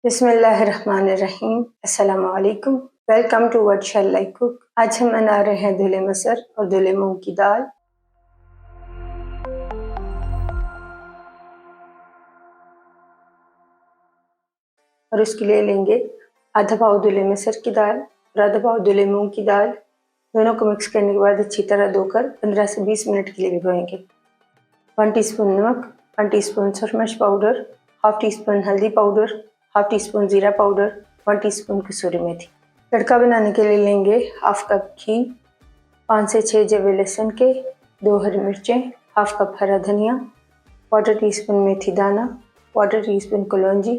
बिस्मिल्लाहिर्रहमानिर्रहीम। अस्सलामु अलैकुम। Welcome to what shall I cook. आज हम बना रहे हैं धुले मसर और धुले मूंग की दाल। और उसके लिए लेंगे आधा पाव धुले मसर की दाल और आधा पाव धुले मूंग की दाल। दोनों को मिक्स करने के बाद अच्छी तरह धोकर 15 से 20 मिनट के लिए भिगोएंगे। 1 टीस्पून नमक, 1 टीस्पून सुरख मिर्च पाउडर, हाफ टी स्पून हल्दी पाउडर, हाफ टी स्पून जीरा पाउडर, 1 टीस्पून कसूरी मेथी। तड़का बनाने के लिए लेंगे हाफ कप घी, 5 से 6 जवे लहसुन के, 2 हरी मिर्चें, हाफ कप हरा धनिया, 1/4 टीस्पून मेथी दाना, 1/4 टीस्पून कलौंजी,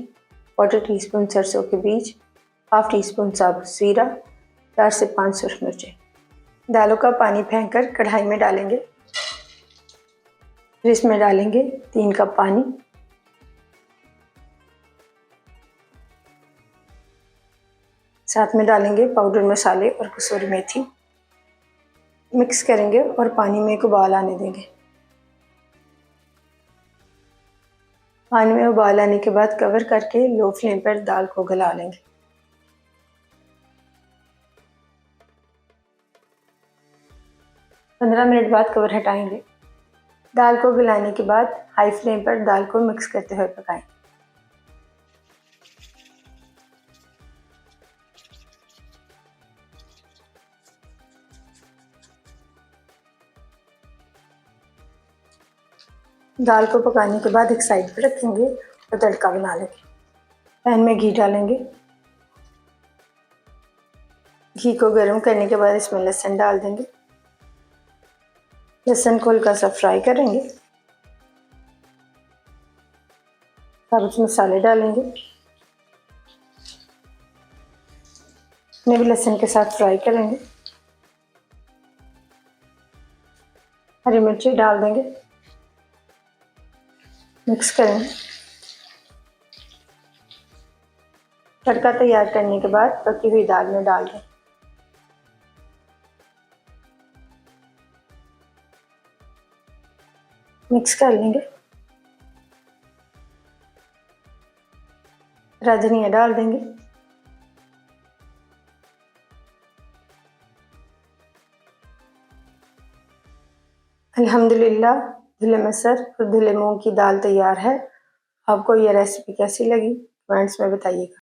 1/4 टीस्पून सरसों के बीज, हाफ टी स्पून साबुत जीरा, 4 से 5 सुरख मिर्चें। दालों का पानी फेंक कर कढ़ाई में डालेंगे। फिर इसमें डालेंगे 3 कप पानी। साथ में डालेंगे पाउडर मसाले और कसूरी मेथी। मिक्स करेंगे और पानी में एक उबाल आने देंगे। पानी में उबाल आने के बाद कवर करके लो फ्लेम पर दाल को गला लेंगे। पंद्रह मिनट बाद कवर हटाएंगे। दाल को गलाने के बाद हाई फ्लेम पर दाल को मिक्स करते हुए पकाएं। दाल को पकाने के बाद एक साइड पर रखेंगे और तड़का बना लेंगे। पैन में घी डालेंगे। घी को गर्म करने के बाद इसमें लहसुन डाल देंगे। लहसुन को हल्का सा फ्राई करेंगे। साबुत मसाले डालेंगे। इन्हें भी लहसुन के साथ फ्राई करेंगे। हरी मिर्ची डाल देंगे। मिक्स करेंगे। तड़का तैयार करने के बाद पकी हुई दाल में डाल दें। मिक्स कर लेंगे। हरा धनिया डाल देंगे। अल्हम्दुलिल्लाह, धुले मसर और धुले मूंग की दाल तैयार है। आपको ये रेसिपी कैसी लगी कमेंट्स में बताइएगा।